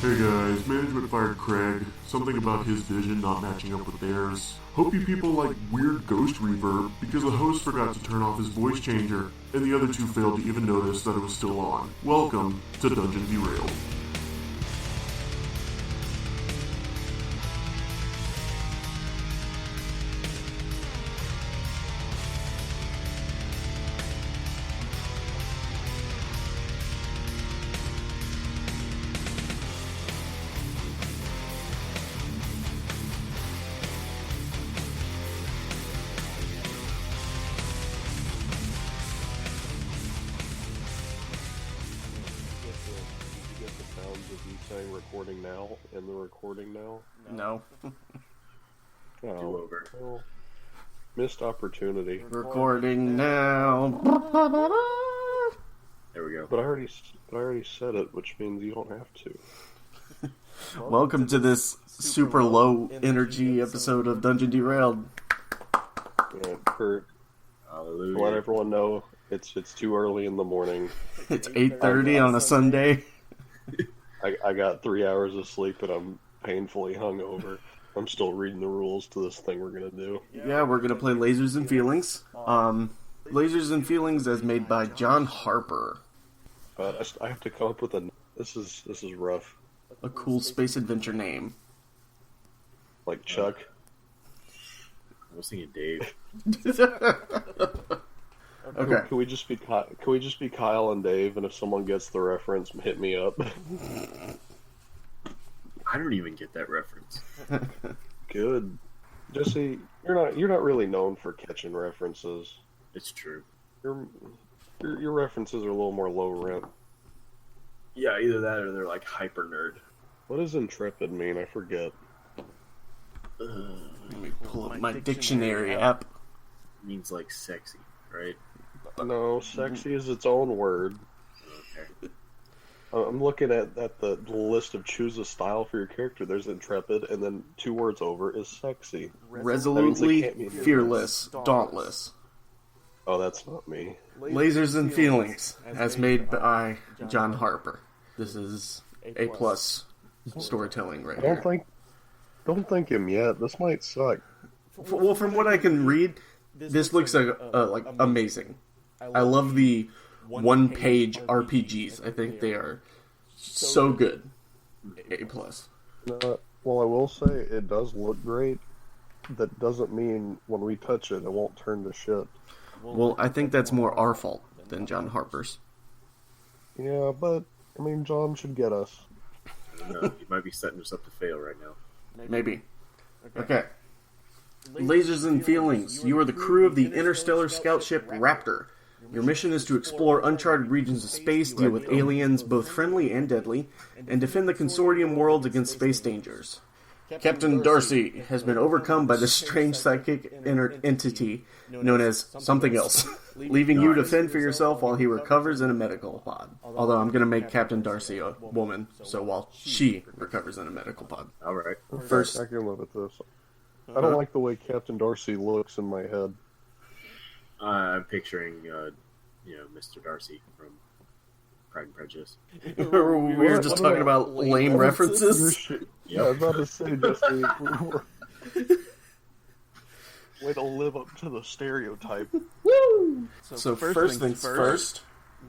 Hey guys, management fired Craig. Something about his vision not matching up with theirs. Hope you people like weird ghost reverb because the host forgot to turn off his voice changer, and the other two failed to even notice that it was still on. Welcome to Dungeon Derailed. Recording now and the recording now? No. Do over. Well, missed opportunity. Recording now. There we go. But I already said it, which means you don't have to. Welcome to this super low energy episode of Dungeon Derailed. Yeah, Kurt, let everyone know it's too early in the morning. It's 8:30 on a Sunday. I got 3 hours of sleep and I'm painfully hungover. I'm still reading the rules to this thing we're gonna do. Yeah, we're gonna play Lasers and Feelings. Lasers and Feelings as made by John Harper. I have to come up with This is rough. A cool space adventure name. Like Chuck. I was thinking Dave. Okay. Can we just be Kyle and Dave, and if someone gets the reference, hit me up. I don't even get that reference. Good. Jesse, you're not really known for catching references. It's true. Your references are a little more low rent. Yeah, either that or they're like hyper nerd. What does intrepid mean? I forget. Let me pull up my dictionary app. It means like sexy, right? No, sexy is its own word. Okay. I'm looking at the list of choose a style for your character. There's intrepid, and then 2 words over is sexy. Resolutely fearless, dauntless. Oh, that's not me. Lasers and Feelings as made by John Harper. This is A+ storytelling right here. Don't think him yet. This might suck. Well, from what I can read, this looks like amazing. I love the one-page RPGs. I think they are so good. A+. Well, I will say it does look great. That doesn't mean when we touch it, it won't turn to shit. Well, I think that's more our fault than John Harper's. Yeah, but I mean, John should get us. I don't know. He might be setting us up to fail right now. Maybe. Okay. Lasers and Feelings. You are the crew of the interstellar scout ship Raptor. Your mission is to explore uncharted regions of space, deal with aliens, both friendly and deadly, and defend the consortium worlds against space dangers. Captain Darcy has been overcome by this strange psychic entity known as something else, leaving you to fend for yourself while he recovers in a medical pod. Although I'm going to make Captain Darcy a woman, so while she recovers in a medical pod. Alright. First, I can live with this. I don't like the way Captain Darcy looks in my head. I'm picturing, Mr. Darcy from Pride and Prejudice. we were just talking about lame references. Yeah, I was about to say, Jesse, way to live up to the stereotype. Woo! So first things first,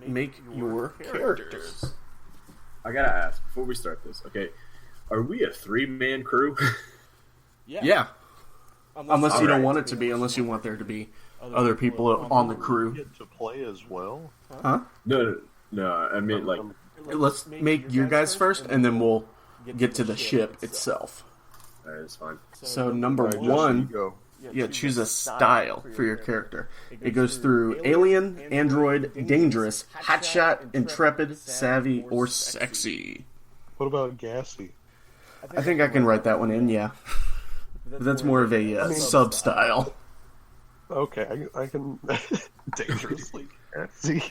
make your characters. I gotta ask, before we start this, okay, are we a 3-man crew? Yeah. Unless you don't want it to be, unless you want there to be other people on the crew. Get to play as well? Huh? No, I mean, like... Let's make your guys first, and then we'll get to the ship itself. Alright, that's fine. So number one, choose a style for your character. It goes through alien, android, dangerous, hotshot, intrepid, savvy, or sexy. What about gassy? I think I can write that one in, yeah. But that's more of a sub-style. Okay, I can... dangerously gassy.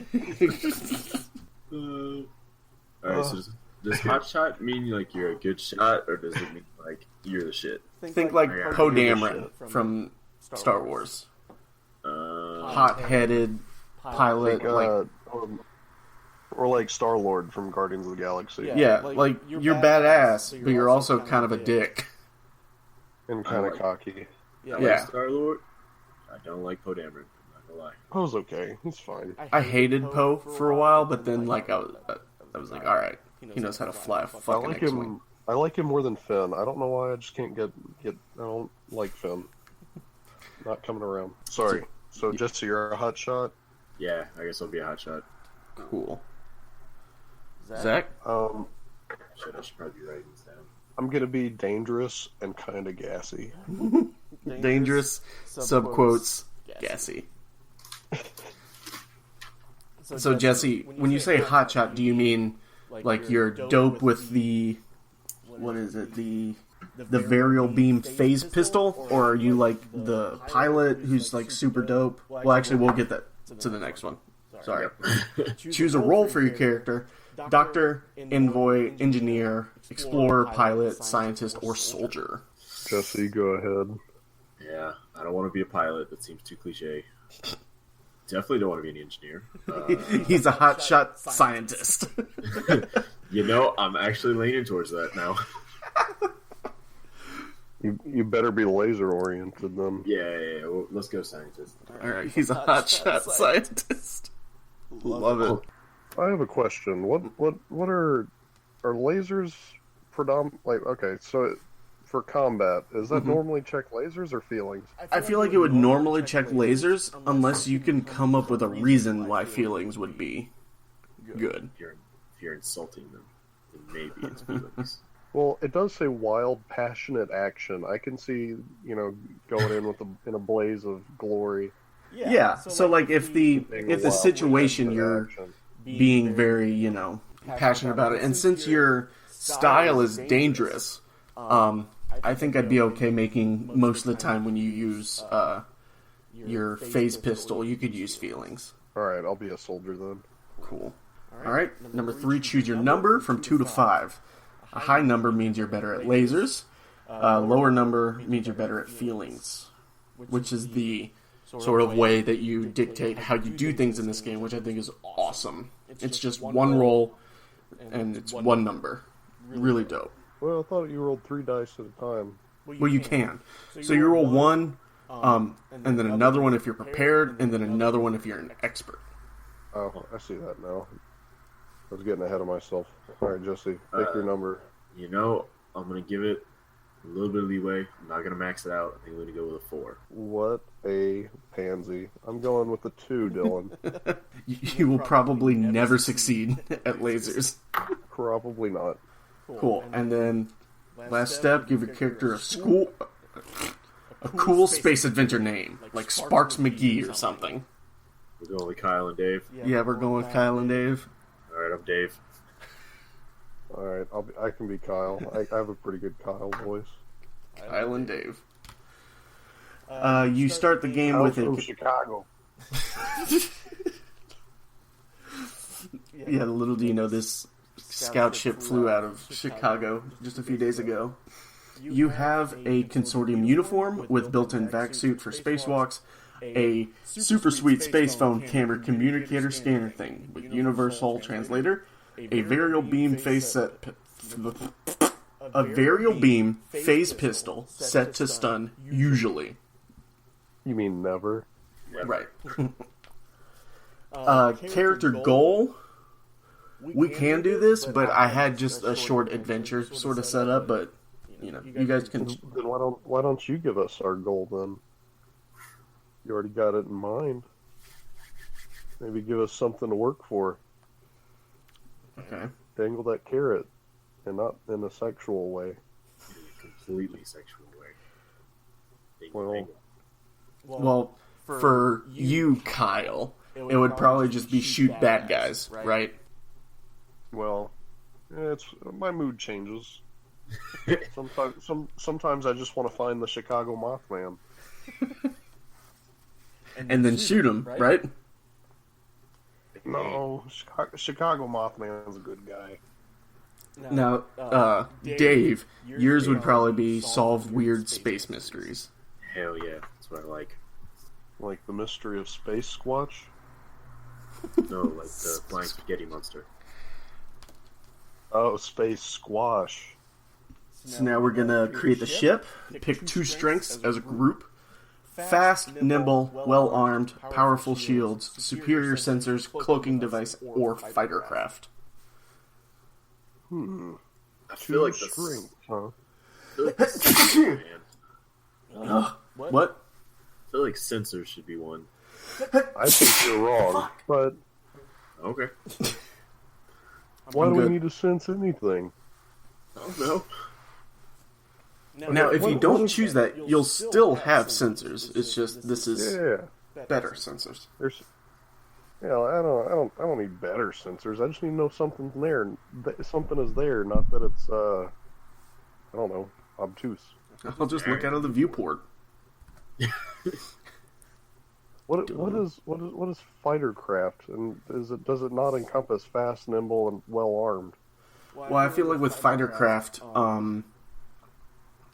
Alright, so does hotshot mean like you're a good shot, or does it mean like you're the shit? Think like Poe Dameron from Star Wars. Hot-headed pilot, Or like Star-Lord from Guardians of the Galaxy. Yeah, like you're badass, but you're also kind of a dick. And kind of cocky. I like Star-Lord. I don't like Poe Dameron. I'm not gonna lie. Poe's okay. He's fine. I hated Poe for a while, but then like I was like, all right, he knows how to fly a fucking X-wing. I like him more than Finn. I don't know why. I just can't get. I don't like Finn. Not coming around. Sorry. So Jesse, you're a hot shot. Yeah, I guess I'll be a hot shot. Cool. Zach? I should probably be writing this down. I'm gonna be dangerous and kind of gassy. Dangerous, subquotes, gassy. So Jesse, when you say hotshot, do you mean like you're dope with the, what is it, the variable beam phase pistol, or are you like the pilot who's like super dope? Well, actually, we'll get that to the next one. Sorry. Choose a role for your character: doctor, envoy, engineer, explorer, pilot, scientist, or soldier. Jesse, go ahead. Yeah, I don't want to be a pilot. That seems too cliche. Definitely don't want to be an engineer. He's a hotshot scientist. You know, I'm actually leaning towards that now. You better be laser oriented then. Yeah. Well, let's go scientist. All right, he's a hotshot scientist. Love it. I have a question. What are lasers predominant? Like, okay, so for combat, is that normally check lasers or feelings? I feel like it would normally check lasers unless you can come up with a reason why feelings would be good. If you're insulting them, then maybe it's feelings. Well, it does say wild, passionate action. I can see, going in a blaze of glory. Yeah. So like if the situation you're being very, passionate about it, and since your style is dangerous, I think I'd be okay making most of the time when you use your phase pistol, you could use feelings. All right, I'll be a soldier then. Cool. All right, number 3, choose your number from 2 to 5. A high number means you're better at lasers. A lower number means you're better at feelings, which is the sort of way that you dictate how you do things in this game, which I think is awesome. It's just one roll, and it's one number. Really dope. Well, I thought you rolled 3 dice at a time. Well, you can. So you roll one, and then another one if you're prepared, and then another one if you're an expert. Oh, I see that now. I was getting ahead of myself. All right, Jesse, pick your number. I'm going to give it a little bit of leeway. I'm not going to max it out. I think I'm going to go with a 4. What a pansy. I'm going with the 2, Dylan. You will probably never succeed at lasers. Probably not. Cool. And then, last step, give your character a cool space adventure name, like Sparks McGee or something. We're going with Kyle and Dave. Yeah, we're going with Kyle and Dave. All right, I'm Dave. All right, I can be Kyle. I have a pretty good Kyle voice. Kyle and Dave. You start the game with from Chicago. Yeah, little do you know, this scout ship flew out of Chicago just a few days ago. You have a consortium uniform with built-in vac suit for spacewalks, a super sweet space phone camera communicator scanner thing with universal translator, a variable beam phase pistol set to stun usually. You mean never? Right. Character goal. We can do this, but I had just a short adventure sort of set up, but you guys can. Then why don't you give us our goal then? You already got it in mind. Maybe give us something to work for. Okay. Dangle that carrot, and not in a sexual way. In a completely sexual way. Well, for you, Kyle, it would probably just be shoot bad guys, right? Well, it's my mood changes. Sometimes I just want to find the Chicago Mothman. And then shoot him, right? No, Chicago Mothman's a good guy. Now, Dave, yours would probably be solve weird space mysteries. Hell yeah, that's what I like. Like the mystery of Space Squatch? No, like the flying spaghetti monster. Oh, space squash. So now we're gonna create the ship, pick 2 strengths as a group. Fast, nimble, well-armed, powerful shields, superior sensors, cloaking device, or fighter craft. I feel like the strength, huh? What? I feel like sensors should be one. I think you're wrong, but Okay. why do good. we need to sense anything? I don't know. Now, if you don't choose that, you'll still have sensors. It's just this is Yeah, better sensors. there's. Yeah, I don't need better sensors. I just need to know something's there. Something is there, not that it's I don't know, obtuse. I'll just look out of the viewport. What is fighter craft, and does it not encompass fast, nimble, and well armed? Well, I feel like with fighter craft,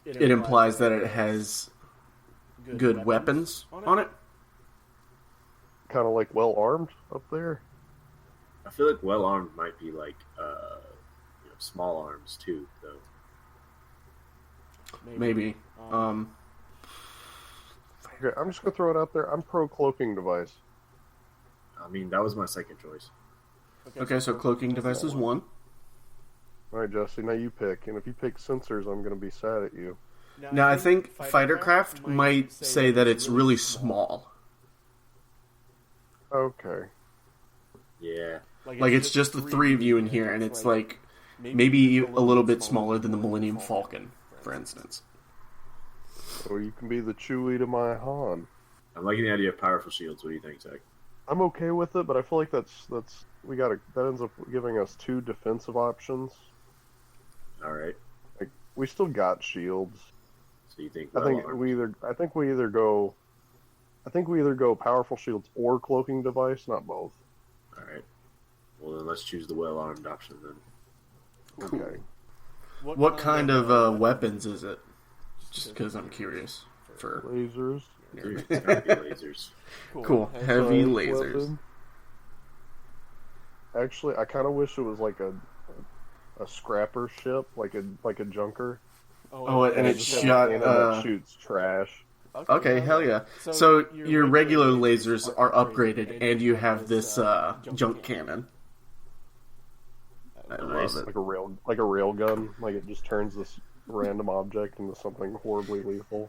it implies that it has good weapons on it. Kind of like well armed up there. I feel like well armed might be like small arms too, though. Maybe. Okay, I'm just gonna throw it out there. I'm pro cloaking device. I mean, that was my second choice. Okay, so cloaking device is 1. All right, Jesse. Now you pick, and if you pick sensors, I'm gonna be sad at you. Now, I think fighter craft might say that it's really small. Okay. Yeah. Like, it's just the 3 of you in here, and it's like maybe a little bit smaller than the Millennium Falcon, for instance. Or you can be the Chewie to my Han. I'm liking the idea of powerful shields. What do you think, Zach? I'm okay with it, but I feel like that ends up giving us 2 defensive options. All right. Like we still got shields. So you think? I think we either go powerful shields or cloaking device, not both. All right. Well, then let's choose the well-armed option then. Okay. What kind of weapons is it? Just because I'm curious. For Lasers. Dude, it's gotta be lasers. Cool. Heavy Science lasers. weapon. Actually, I kind of wish it was like a scrapper ship, like a junker. Oh, and it just have shot. an cannon that shoots trash. Okay, hell yeah. So your regular lasers are upgraded, and you have this junk cannon. I Nice. love it. Like a rail gun. Like it just turns this random object into something horribly lethal.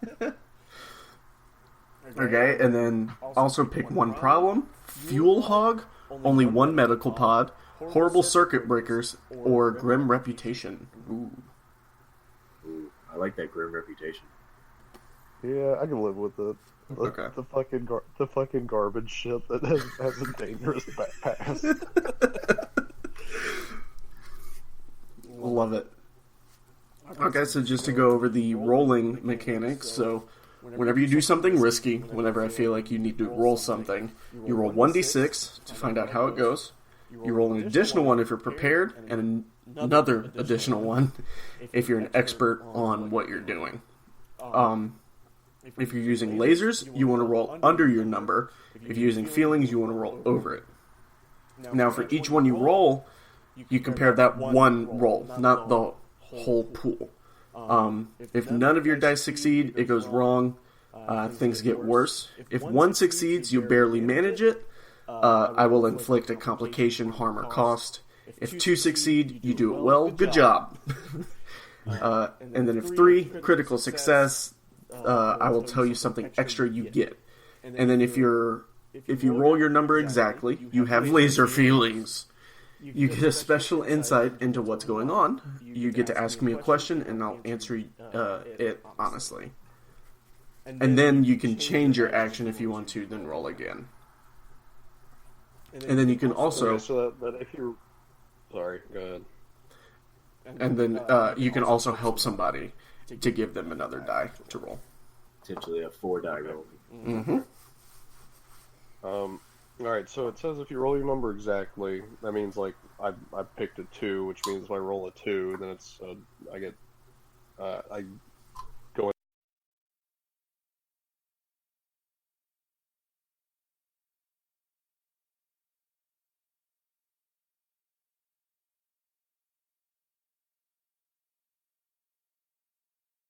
Okay, and then also pick 1 problem. Fuel hog, only 1 medical pod, horrible circuit breakers, or grim reputation. Ooh. Ooh, I like that grim reputation. Yeah, I can live with it. Okay. The fucking garbage ship that has a dangerous past. Love it. Okay, so just to go over the rolling mechanics, so whenever you do something risky, whenever I feel like you need to roll something, you roll 1d6 to find out how it goes. You roll an additional 1 if you're prepared, and another additional 1 if you're an expert on what you're doing. If you're using lasers, you want to roll under your number. If you're using feelings, you want to roll over it. Now, for each one you roll, you compare that 1 roll, not the whole pool. If none of your dice succeed, it goes wrong. Things get worse. If 1 succeeds, you barely manage it. I will inflict a complication, harm, or cost. If 2 succeed, you do it well. Good job. And then if 3, critical success, I will tell you something extra you get. And then if you roll your number exactly, you have laser feelings. You get a special insight into what's going on. You get to ask me a question, and I'll answer it honestly. And then you can change your action if you want to, then roll again. And then you can also... Okay, so that if you're... Sorry, go ahead. And then you can also help somebody to give them another die to roll. Potentially a 4-die roll. Mm-hmm. Alright, so it says if you roll your number exactly, that means like I picked a 2, which means if I roll a 2, then it's I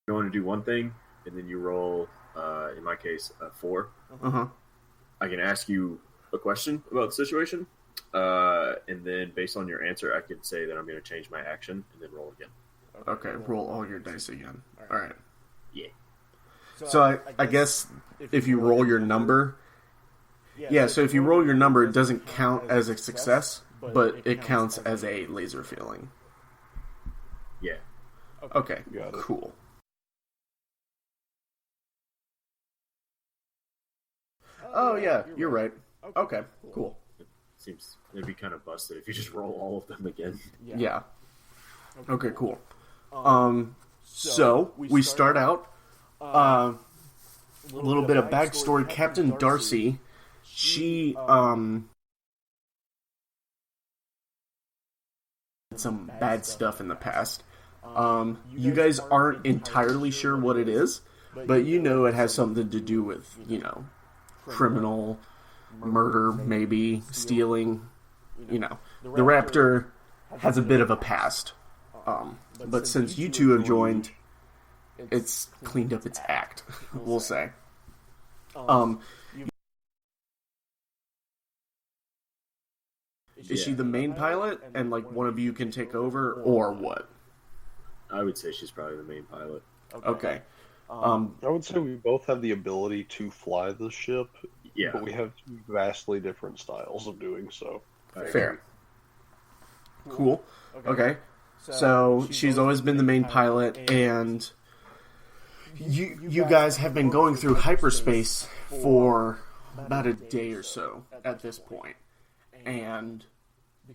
you want to do one thing, and then you roll, in my case, a 4. Uh-huh. I can ask you a question about the situation, and then based on your answer, I can say that I'm going to change my action and then roll again. Okay, roll all your dice again. All right. Yeah. So I guess if you roll your number, so if you roll your number, it doesn't count as a success, but it counts as a laser feeling. Yeah. Okay, Got it. cool. Oh yeah, you're right. Okay, cool. Seems it'd be kind of busted if you just roll all of them again. Yeah. Okay, cool. So we start out. A little bit of backstory. Captain Darcy, she did some bad stuff in the past. You guys aren't entirely sure what it is, but you know it has something to do with, criminal murder, maybe stealing. The Raptor has a bit of a past. But since you two have joined, it's cleaned up its act, we'll say. Is she the main pilot, and one of you can take over, or what? I would say she's probably the main pilot. Okay. I would say we both have the ability to fly the ship, but we have vastly different styles of doing so. Fair. Cool. Okay. So she's always been the main pilot, and you guys have been going through hyperspace for about a day or so at this point. And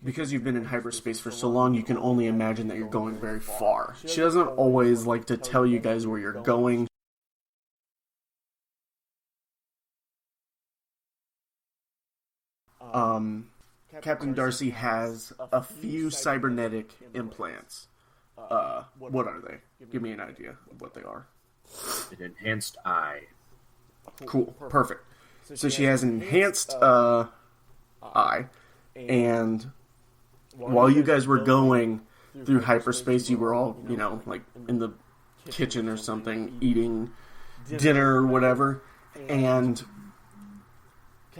because you've been in hyperspace for so long, you can only imagine that you're going very far. She doesn't always like to tell you guys where you're going. Captain Darcy has a few cybernetic implants. What are they? Give me an idea of what they are. An enhanced eye. Cool. Perfect. So she has an enhanced eye, and while you guys were going through hyperspace, you were all, in the kitchen or something, eating dinner or whatever, and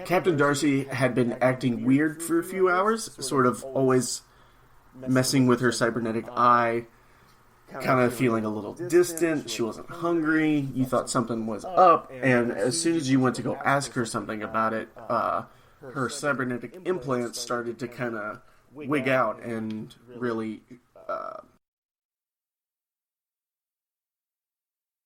Captain Darcy had been acting weird for a few hours, sort of always messing with her cybernetic eye, kind of feeling a little distant. She wasn't hungry. You thought something was up, and as soon as you went to go ask her something about it, her cybernetic implants started to kind of wig out and really...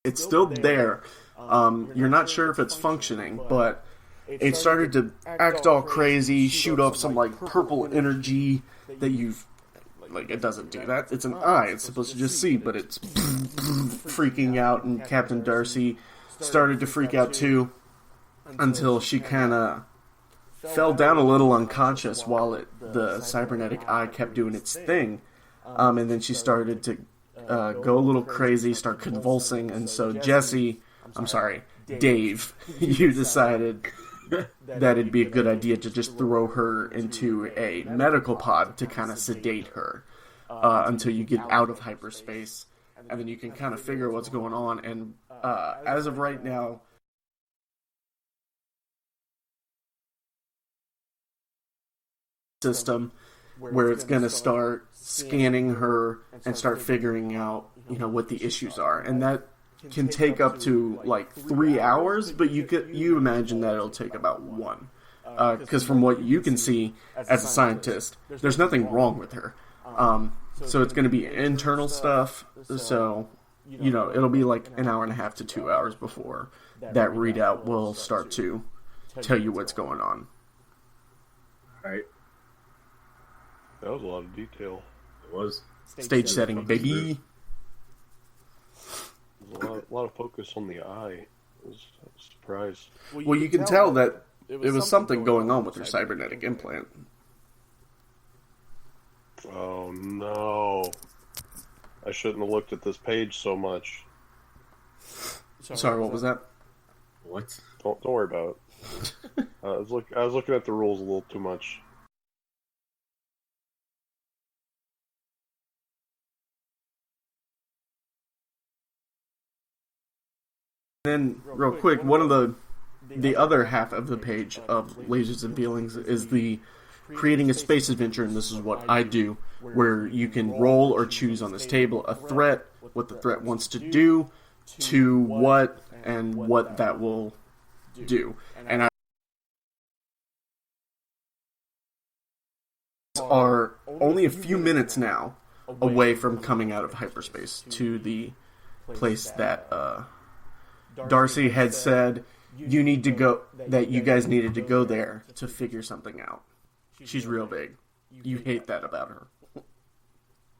it's still there. You're not sure if it's functioning, but it started to act all crazy, shoot off some purple energy that you've... it doesn't do that. It's an eye. It's supposed to just see, but it's freaking out, and Captain Darcy started to freak out too, until she kind of fell down a little unconscious while the cybernetic eye kept doing its thing. And then she started to go a little crazy, start convulsing, and so Dave, you decided that it'd be a good idea to just throw her into a medical pod to kind of sedate her until you get out of hyperspace, and then you can kind of figure what's going on. And as of right now, system where it's going to start scanning her and start figuring out, what the issues are, and that can take up to 3 hours, but you imagine that it'll take about 1, because from what you can see as a scientist, there's nothing wrong with her. So it's going to be internal stuff. So it'll be an hour and a half to 2 hours before that readout will start to tell you what's going on. All right. That was a lot of detail. It was. Stage setting, baby. There's a lot of focus on the eye. I was surprised. Well, you can tell that it was something going on with her cybernetic implant. Oh no. I shouldn't have looked at this page so much. Sorry, what was that? What? Don't worry about it. I was looking at the rules a little too much. then, real quick, one of the other half of the page of Lasers and Feelings is the creating a space adventure, and this is what I do, where you can roll or choose on this table a threat, what the threat wants to do, to what, and what that will do. And I are only a few minutes now away from coming out of hyperspace to the place that Darcy had said you need to go, that you guys needed to go there to figure something out. She's real big. You hate that about her.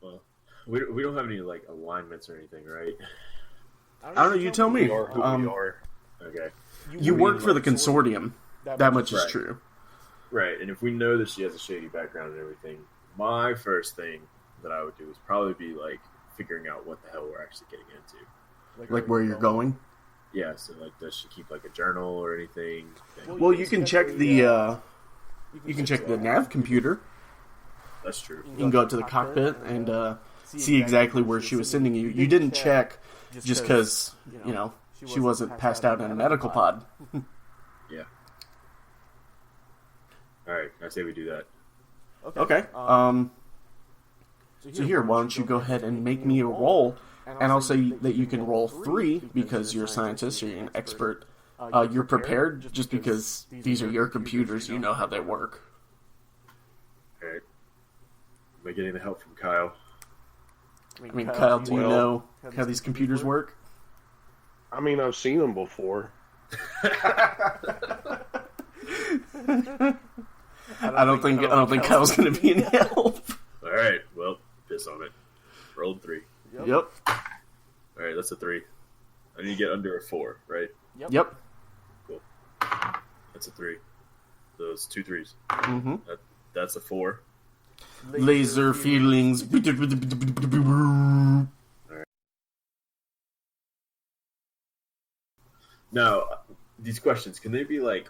Well, we don't have any like alignments or anything, right? I don't know. You tell me. We are who we are. Okay. You work for the consortium. That much is true. Right, and if we know that she has a shady background and everything, my first thing that I would do is probably be like figuring out what the hell we're actually getting into. Like where you're going? Yeah, so like does she keep like a journal or anything? Well, you can check the nav computer. That's true. You can go up to the cockpit and see exactly where she was sending you. You didn't check just because, you know, she wasn't passed out in a medical pod. Yeah. Alright, I say we do that. Okay. So here, why don't you go ahead and make me a roll, and I'll say that you can roll 3 because you're a scientist, you're an expert. You're prepared just because these are your computers, you know how they work. Alright. Am I getting the help from Kyle? I mean, Kyle, do you know how these computers work? I mean, I've seen them before. I don't think Kyle's going to be any help. Alright, well, piss on it. Rolled 3. Yep. Alright, that's a 3. I need to get under a 4, right? Yep. Cool. That's a 3. Those 2 3s. Mm-hmm. That's a 4. Laser feelings. Alright. Now, these questions, can they be like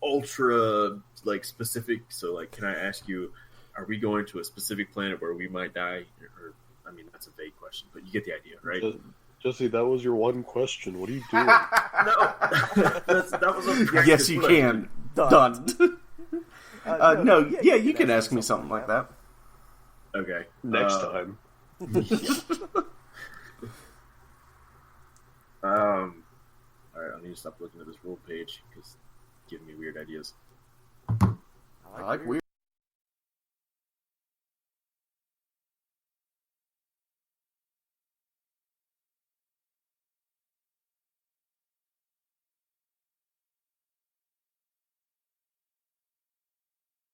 ultra like specific? So like, can I ask you, are we going to a specific planet where we might die? Or I mean, that's a vague question, but you get the idea, right? Jesse, that was your one question. What are you doing? No, that was a Yes, you can. Done. No, yeah, you can ask me something like that. Okay. Next time. Alright, I need to stop looking at this rule page because it's giving me weird ideas. I like weird.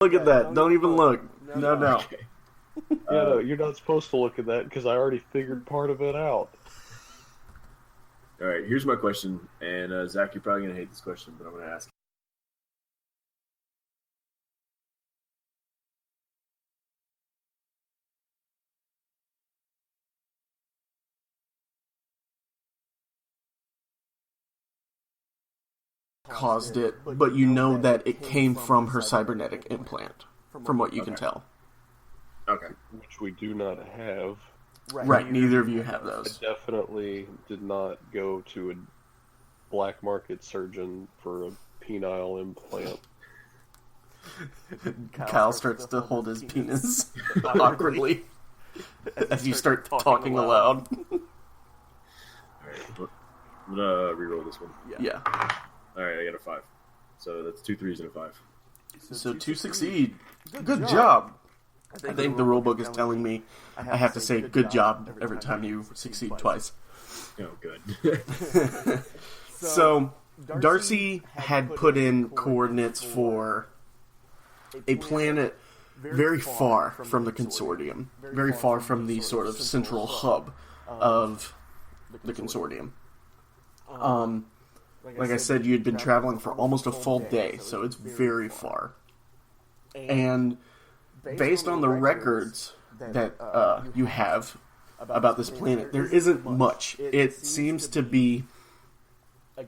Look at that. Don't even look. No. Okay. Yeah, no, you're not supposed to look at that because I already figured part of it out. Alright, here's my question, and Zach, you're probably going to hate this question, but I'm going to ask. Caused it, but you know that it came from her cybernetic implant, from what you can tell. Okay. Which we do not have. Right, neither of you have I those. definitely did not go to a black market surgeon for a penile implant. Kyle starts to hold his penis awkwardly as you start talking aloud. Alright, I'm going to reroll this one. Yeah. Alright, I got a 5. So that's 2 3s and a 5. So to succeed, good job. I think the rulebook is telling me I have to say good job every time you succeed twice. Oh, good. So Darcy had put in coordinates for a planet very far from the consortium, very far from the sort of central hub of the consortium. Like I said, you had been traveling for almost a full day, so it's very far. And based on the records that you have about this planet, there isn't much. It seems to be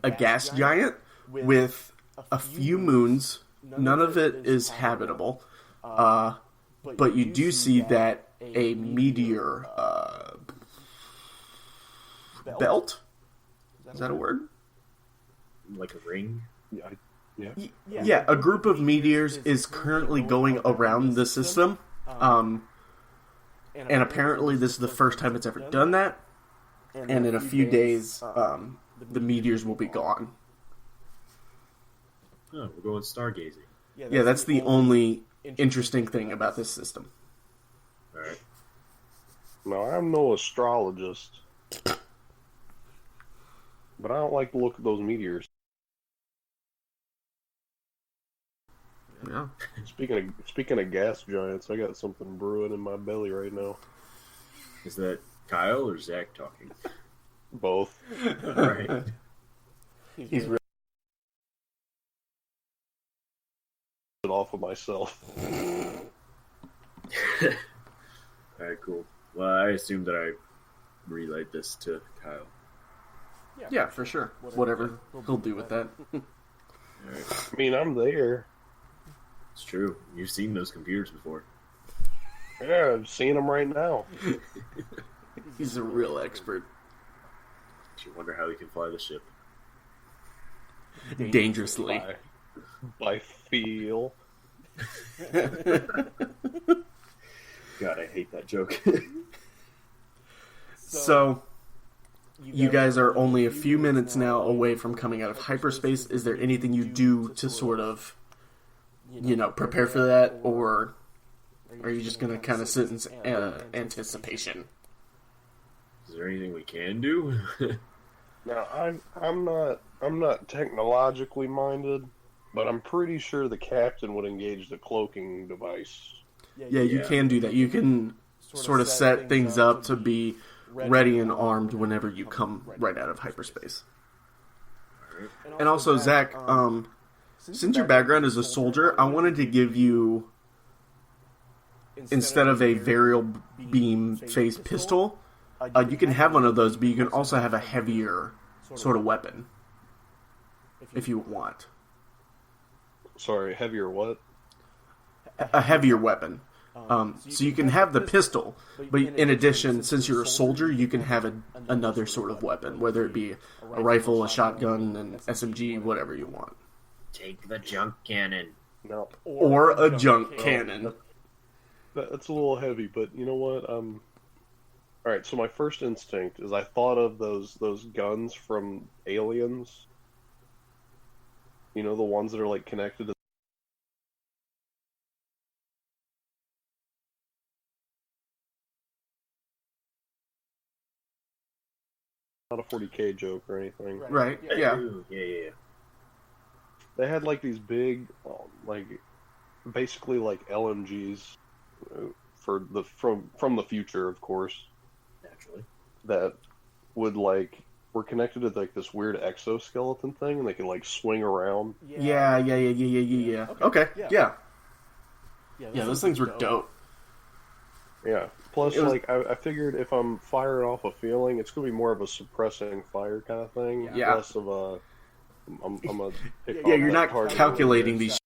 a gas giant with a few moons. None of it is habitable. But you do see that a meteor belt? Is that a word? like a ring? Yeah, a group of meteors is currently going around the system. And apparently this is the first time it's ever done that. And in a few days, the meteors will be gone. Oh, we're going stargazing. Yeah, that's the only interesting thing about this system. Alright. No, I'm no astrologist. But I don't like the look of those meteors. Yeah. Speaking of gas giants, I got something brewing in my belly right now. Is that Kyle or Zach talking? Both. Alright. He's really... It off of myself. Alright, cool. Well, I assume that I relayed this to Kyle. Yeah, for sure. Whatever he'll do with that. Alright. I mean, I'm there. It's true. You've seen those computers before. Yeah, I've seen them right now. He's a real expert. You wonder how he can fly the ship. Dangerously. By feel. God, I hate that joke. So, you guys are only a few minutes now away from coming out of hyperspace. Is there anything you do to sort of, prepare for that, or are you just going to kind of sit in anticipation? Is there anything we can do? Now, I'm not technologically minded, but I'm pretty sure the captain would engage the cloaking device. Yeah, you can do that. You can sort of set things up to be ready and armed whenever you come right out of hyperspace. And also, Zach, since your background is a soldier, I wanted to give you, instead of a variable beam phase pistol, you can have one of those, but you can also have a heavier sort of weapon, if you want. Sorry, heavier what? A heavier weapon. So you can have the pistol, but in addition, since you're a soldier, you can have another sort of weapon, whether it be a rifle, a shotgun, an SMG, whatever you want. Take the junk cannon. No. Or a junk cannon. That's a little heavy, but you know what? Alright, so my first instinct is I thought of those guns from Aliens. You know, the ones that are like connected to... Not a 40K joke or anything. Right, yeah. Yeah. They had like these big, basically like LMGs from the future, of course. Naturally. That were connected to like this weird exoskeleton thing, and they can like swing around. Yeah. Okay, yeah. Yeah, those things were dope. Yeah. Plus, I figured if I'm firing off a feeling, it's going to be more of a suppressing fire kind of thing. Yeah. Less of a... I'm a pick Yeah, on you're that not target calculating with these...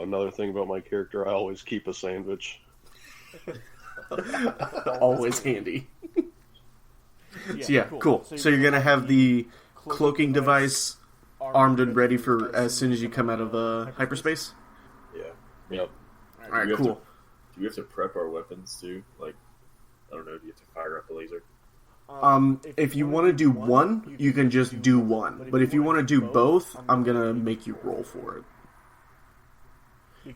another thing about my character, I always keep a sandwich. Always handy. So yeah, cool. So you're going to have the cloaking device armed and ready for as soon as you come out of hyperspace? Yeah. Yep. Alright, cool. Do we have to prep our weapons too? Like, I don't know, do you have to fire up a laser? If you want to do one, you can just do one. But if you want to do both, I'm going to make you roll for it.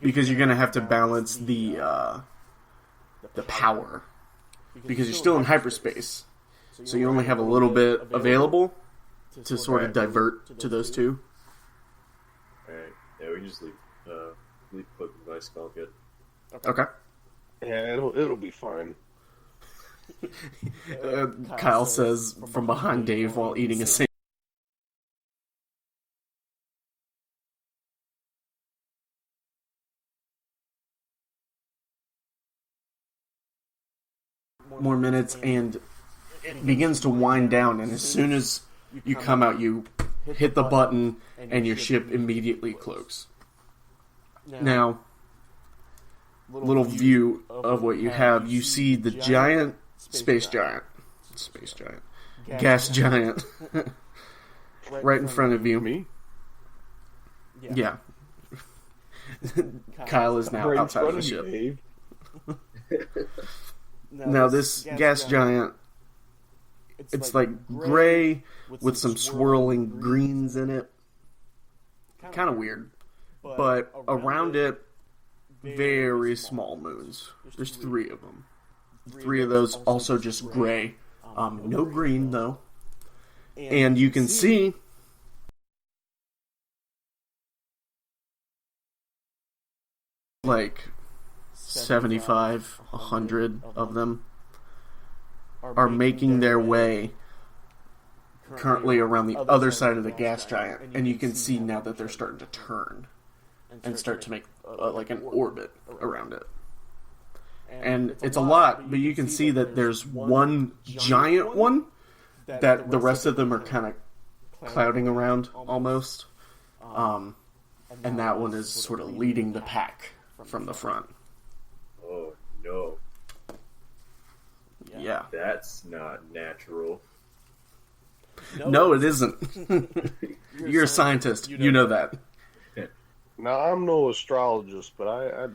Because you're going to have to balance the power. Because you're still in hyperspace. So you only have a little bit available to sort of divert to those two. Alright. Yeah, we can just leave cloaking device, all good. Okay. Yeah, it'll be fine. Kyle says from behind Dave while eating a sandwich. More minutes, and it begins to wind down, and as soon as you come out, you hit the button, and your ship immediately cloaks. Now, little view of what you have, you see the giant space giant, gas giant, right in front of you. Me? Yeah. Kyle is now Right in outside of front the of ship. you, Dave. Now this gas giant, it's like gray with some swirling greens in it. Kind of weird. But around it, very small moons. There's 3 of them. 3 of those also just gray. No green, though. And you can see like 75, 100 of them are making their way currently around the other side of the gas giant, and you can see now that they're starting to turn and start to make like an orbit around it. And it's a lot, but you can see that there's one giant one that the rest of them are kind of clouding around almost, and that one is sort of leading the pack from the front. Oh no, Yeah. that's not natural. No, it isn't. You're a scientist. You know that. Now, I'm no astrologist, but I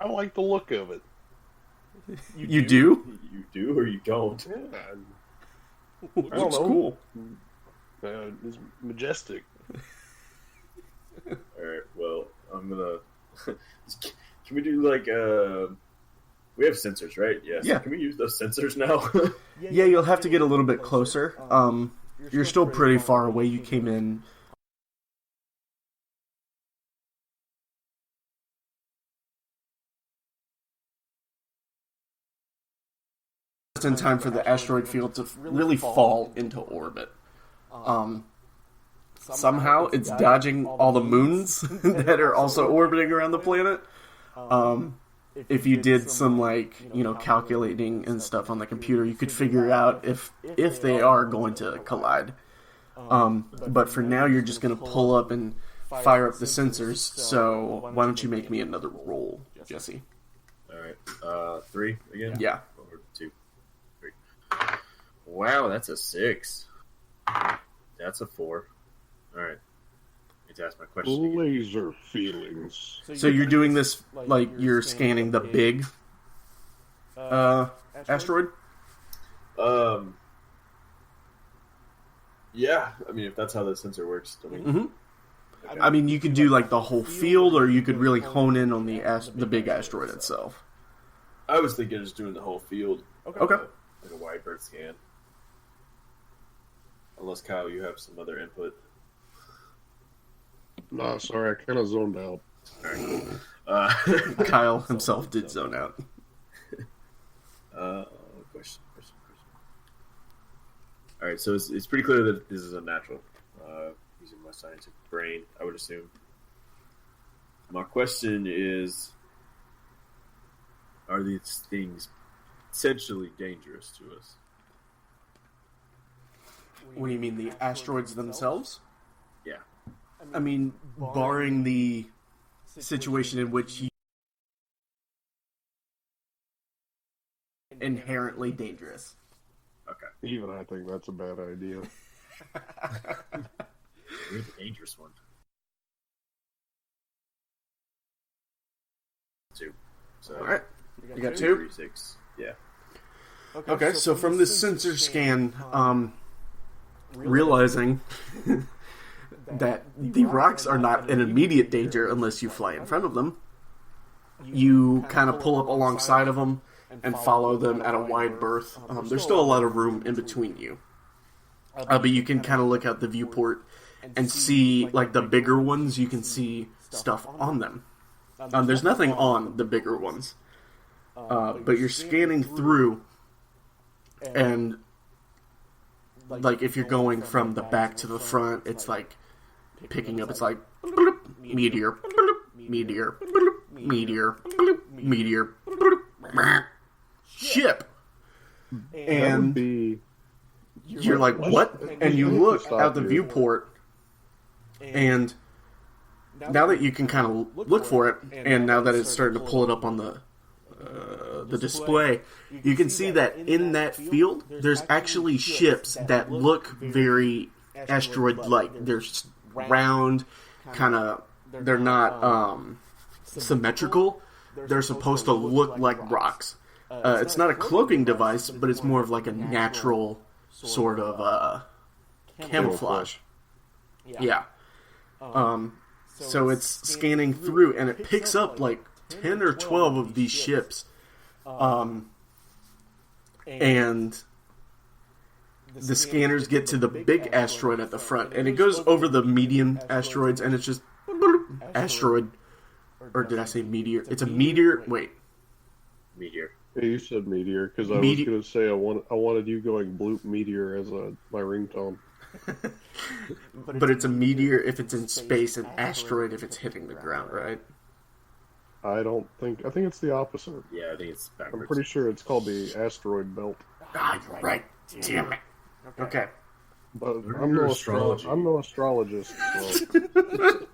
like the look of it. You do? You do or you don't? Yeah, Looks I don't know. cool. It's majestic. All right. Well, I'm gonna. Can we do like we have sensors, right? Yes. Yeah. Can we use those sensors now? Yeah, you'll have to get a little bit closer. You're still pretty far away. You came in just in time for the asteroid field to really fall into orbit. Somehow it's dodging all the moons that are also orbiting around the planet. If you did some calculating and stuff on the computer, you could figure out if they are going to collide. But for now, you're just going to pull up and fire up the sensors. So why don't you make me another roll, Jesse? All right. 3 again. Yeah. Or 2, 3. Wow, that's a 6. That's a 4. All right. To ask my question again. Laser feelings. So you're doing this like you're scanning the big asteroid? Yeah, I mean, if that's how the sensor works, I mean, okay. I mean, you could do like the whole field, or you could really hone in on the big asteroid itself. I was thinking of just doing the whole field. Okay. Like a wide berth scan. Unless, Kyle, you have some other input. No, sorry, I kind of zoned out. All right. Kyle himself did zone out. Question. All right, so it's pretty clear that this is unnatural. Using my scientific brain, I would assume. My question is, are these things essentially dangerous to us? What do you mean, the asteroids themselves? Yeah. I mean, barring the situation in which you inherently dangerous. Okay. Even I think that's a bad idea. You're the dangerous one. 2. So, All right. You got 2? 3, 6. Yeah. Okay, so from this sensor scan, realizing that the rocks are not in immediate danger unless you fly in front of them, you kind of pull up alongside of them and follow them at a wide berth. There's still a lot of room in between you. But you can kind of look out the viewport and see, like, the bigger ones, you can see stuff on them. There's nothing on the bigger ones. But you're scanning through, and, like, if you're going from the back to the front, it's, like, picking up, it's like, bloop, meteor, bloop, meteor, bloop, meteor, bloop, meteor, bloop, ship. And you're like, what? And you look out the viewport, and now that you can kind of look for it, and now that it's starting to pull it up on the display, you can see that in that field, there's actually ships that look very asteroid-like. They're round, kind of. They're not symmetrical. They're supposed to look like rocks. It's not a cloaking device, but it's more of like a natural sort of camouflage. Yeah. So it's scanning through, and it picks up like 10 or 12 of these ships. And the scanners get to the big asteroid at the front, and it goes over the medium asteroids, and it's just asteroid. Or did I say meteor? It's a meteor. Wait. Meteor. Yeah, you said meteor, because I was going to say I wanted you going bloop meteor as my ringtone. But it's a meteor if it's in space, an asteroid if it's hitting the ground, right? I think it's the opposite. Yeah, I think it's backwards. I'm pretty sure it's called the asteroid belt. Ah, you're right. Damn it. Okay. But I'm no astrologist. So.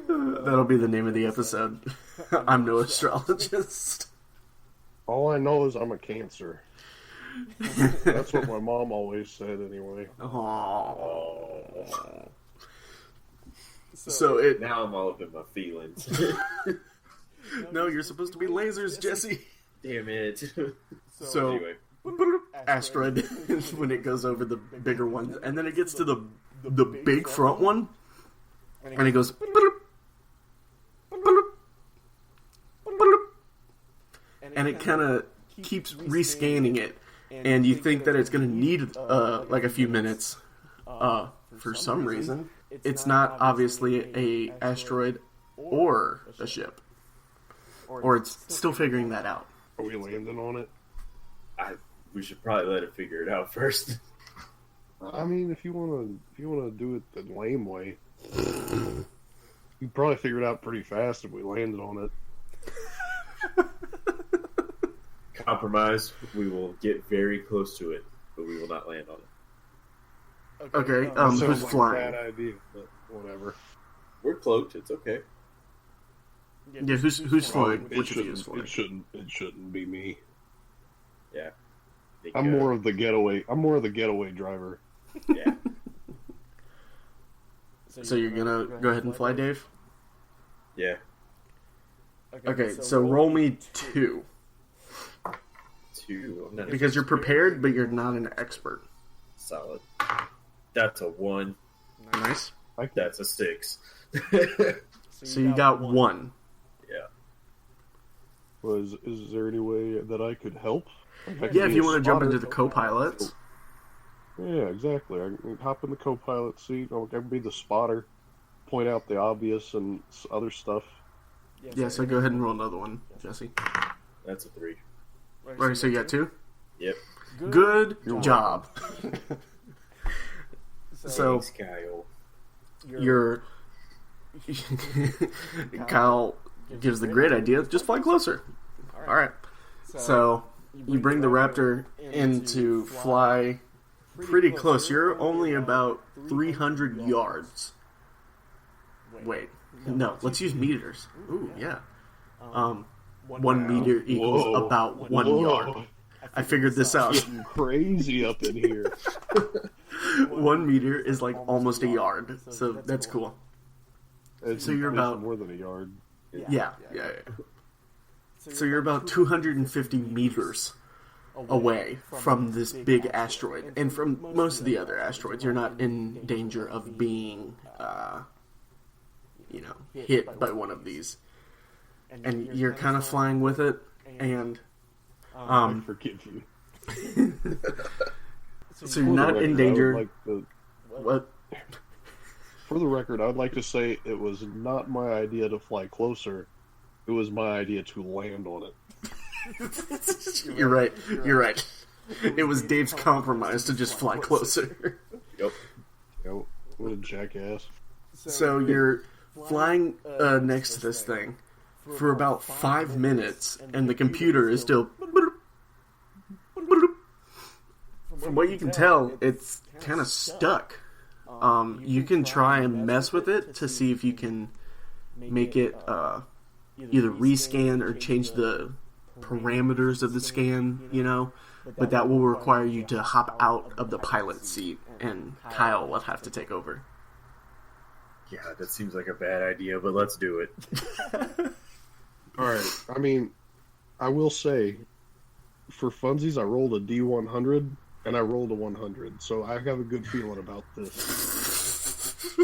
That'll be the name of the episode. I'm no astrologist. All I know is I'm a Cancer. That's what my mom always said anyway. Aww. So it... Now I'm all up in my feelings. No, you're supposed to be lasers, Jesse. Damn it. So, anyway. asteroid when it goes over the bigger ones, and then it gets to the big front one, and it goes... And it kind of keeps rescanning it, and you think that it's going to need like a few minutes for some reason. It's not obviously a asteroid or a ship, or it's still figuring that out. Are we landing on it? We should probably let it figure it out first. I mean, if you want to do it the lame way, you'd probably figure it out pretty fast if we landed on it. Compromise. We will get very close to it, but we will not land on it. Okay, who's like flying? a bad idea, but whatever. We're cloaked. It's okay. Yeah, who's flying? Which of you is flying? It shouldn't be me. Yeah. I'm more of the getaway driver. Yeah. So you're gonna go ahead and fly, Dave? Yeah. Okay, so roll me 2. 2. I'm not Because you're prepared, but you're not an expert. solid. That's a 1. Nice. That's a 6. So you got 1. Yeah. Is there any way that I could help? Yeah, if you want to jump into the co-pilots. Yeah, exactly. I can hop in the co-pilot seat. I can be the spotter, point out the obvious and other stuff. Yeah, so go ahead and roll another one, Jesse. That's a 3. Okay, so you got 2? Yep. Good job. So, Thanks, Kyle. you're... Kyle gives the great idea, just fly closer. Alright. So, you bring the Raptor in to fly pretty close. You're only about 300 yards. Wait. No, let's use meters. Ooh, yeah. 1 meter equals about 1 yard. I figured this out. Getting crazy up in here. 1 meter is like almost a yard, so that's cool. So you're about more than a yard. Yeah. So you're about 250 meters away from this big asteroid, and from most of the other asteroids, you're not in danger of being, hit by one of these. And you're kind of flying with it, and I forgive you. So you're not in danger. What? For the record, I would like to say it was not my idea to fly closer. It was my idea to land on it. You're right. It was Dave's compromise to just fly closer. Yep. What a jackass. So you're flying next to this thing for about 5 minutes, and the computer is still... From what you can tell, it's kind of stuck. You can try and mess with it to see if you can make it either rescan or change the parameters of the scan, you know, but that will require you to hop out of the pilot seat, and Kyle will have to take over. Yeah, that seems like a bad idea, but let's do it. All right. I mean, I will say, for funsies, I rolled a D100 and I rolled a 100, so I have a good feeling about this.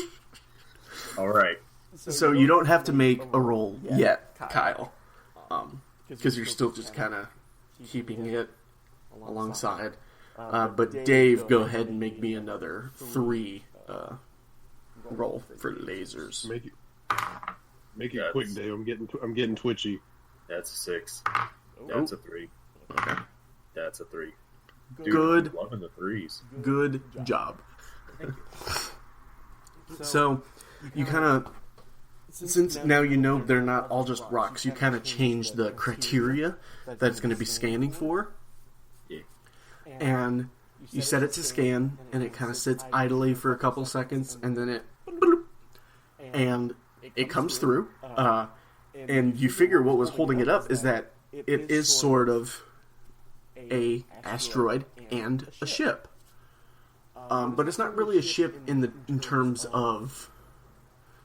All right. So you don't have to make a roll yet, Kyle, because you're still just kind of keeping it alongside. But Dave, go ahead and make me another 3 roll for lasers. Make it quick, Dave. I'm getting twitchy. That's a 6. That's a 3. Okay. That's a 3. Dude, Good. I'm loving the 3s. Good job. So, you kind of, since now you know they're not all just rocks, you kind of change the criteria that it's going to be scanning for. Yeah. And you set it to scan, and it kind of sits idly for a couple seconds, and then it, bloop, and it comes through. And you figure what was holding it up is that it is sort of a asteroid and a ship. But it's not really a ship in terms of,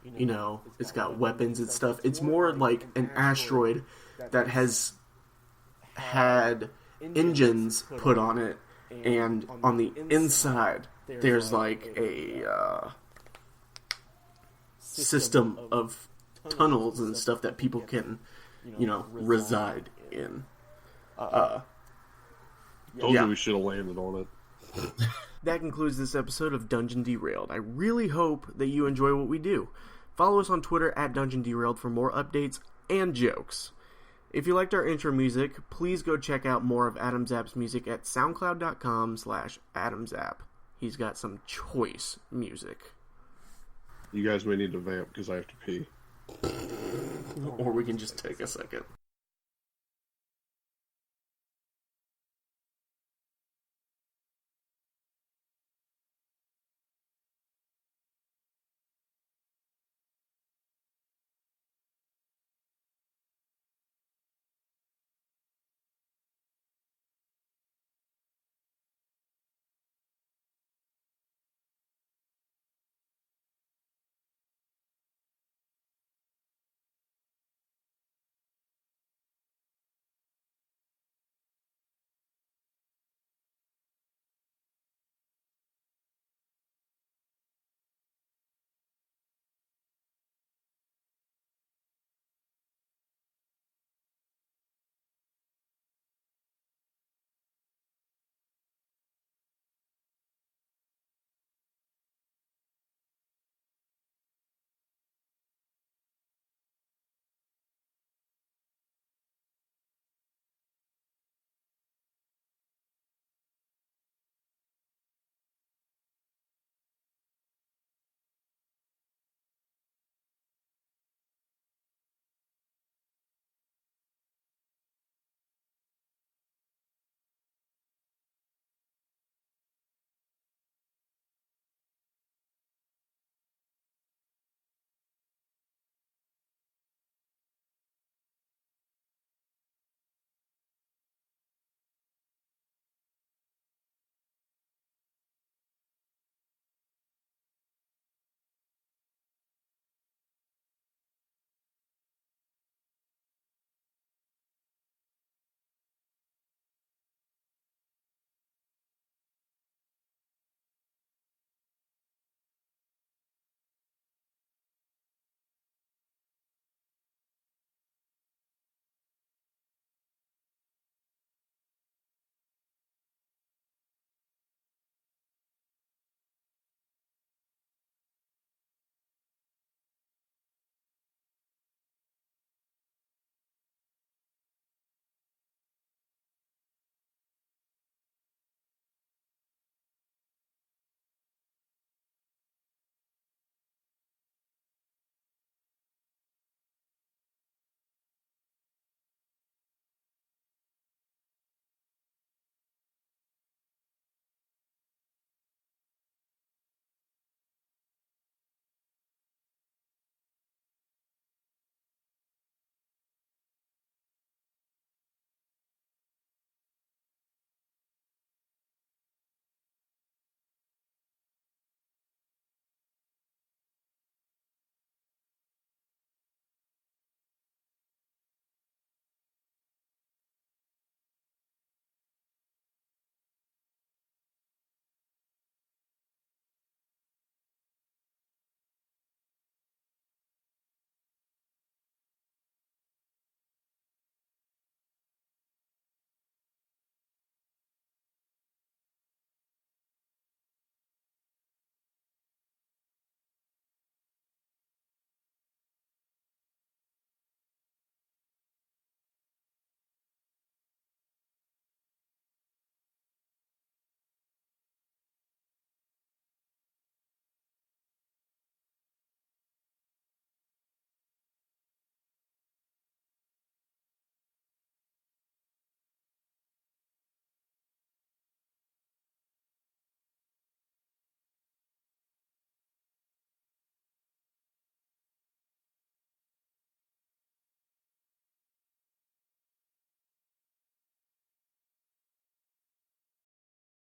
you know, it's got weapons and stuff. It's more like an asteroid that has had engines put on it, and on the inside there's like a system of tunnels and stuff that people can, you know, reside in. Told you we should have landed on it. That concludes this episode of Dungeon Derailed. I really hope that you enjoy what we do. Follow us on Twitter at Dungeon Derailed for more updates and jokes. If you liked our intro music, please go check out more of Adam Zapp's music at soundcloud.com/AdamZapp. He's got some choice music. You guys may need to vamp because I have to pee. Or we can just take a second.